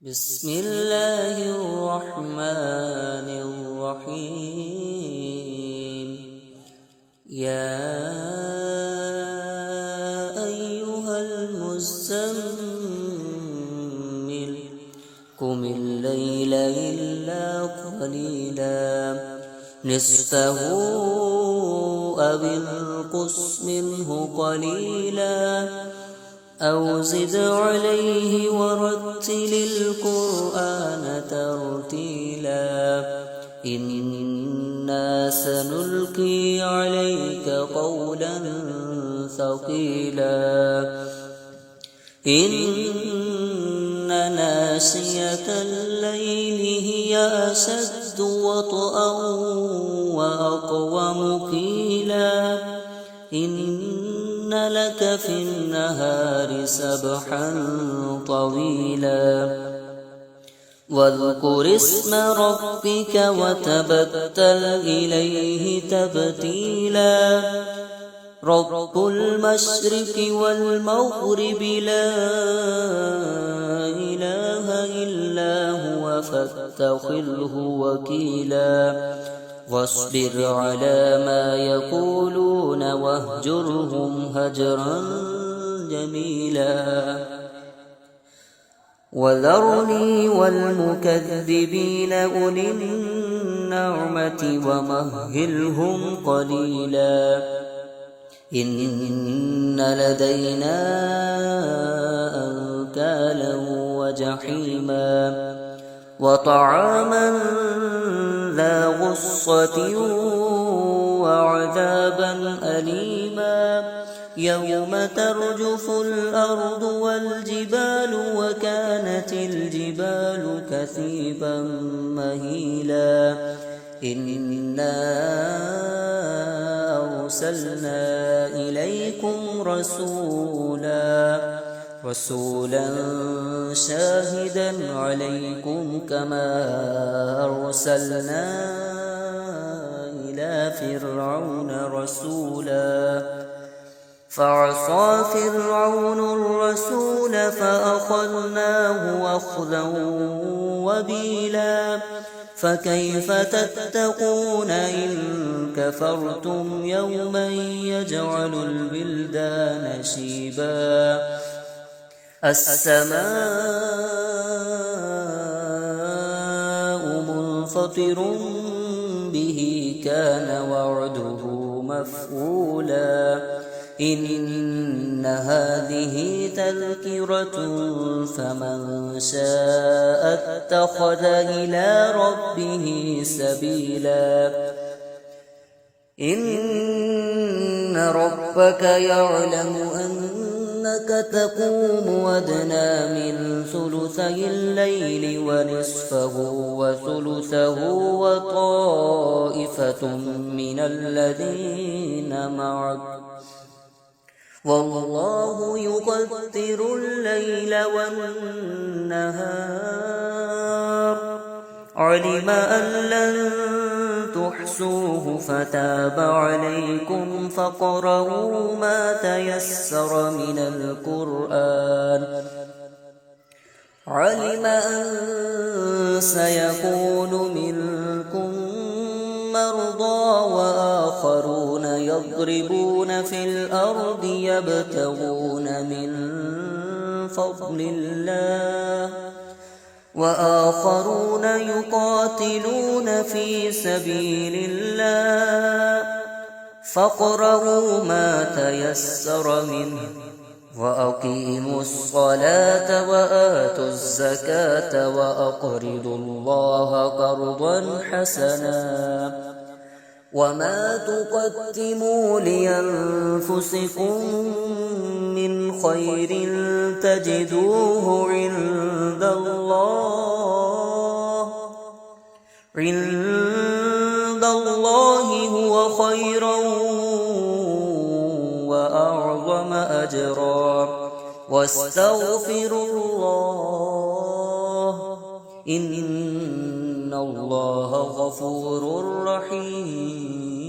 بسم الله الرحمن الرحيم. يا أيها المزمل قم الليل إلا قليلا نصفه أو انقص منه قليلا أو زد عليه ورتل القرآن ترتيلا إنا سنلقي عليك قولا ثقيلا إن ناشية الليل هي أشد وطئا وأقوم قيلا إن لك في النهار سبحا طويلا واذكر اسم ربك وتبتل إليه تبتيلا رب المشرق والمغرب لا إله إلا هو فاتخذه وكيلا واصبر على ما يقولون واهجرهم هجرا جميلا وذرني والمكذبين أولي النعمة ومهلهم قليلا إن لدينا أنكالا وجحيما وطعاما ذا غصة وعذابا أليما يوم ترجف الأرض والجبال وكانت الجبال كثيبا مهيلا إنا أرسلنا إليكم رسولا شاهدا عليكم كما أرسلنا إلى فرعون رسولا فعصى فرعون الرسول فأخذناه أخذا وبيلا فكيف تتقون إن كفرتم يوما يجعل البلدان شيبا السماء منفطر به كان وعده مفعولا إن هذه تذكرة فمن شاء اتخذ إلى ربه سبيلا إن ربك يعلم أنك تقوم أدنى من ثلثي الليل ونصفه وثلثه وطائفة من الذين معك والله يقدر الليل والنهار علم أن لن تحصوه فتاب عليكم فاقرؤوا ما تيسر من القرآن علم أن سيكون منكم مرضى وآخرون يضربون في الأرض يبتغون من فضل الله وآخرون يقاتلون في سبيل الله فاقرؤوا ما تيسر منه وأقيموا الصلاة وآتوا الزكاة وأقرضوا الله قرضا حسنا وما تقدموا لأنفسكم من خير تجدوه عند الله هو خيرا وأعظم أجرا واستغفروا الله إن الله غفور رحيم.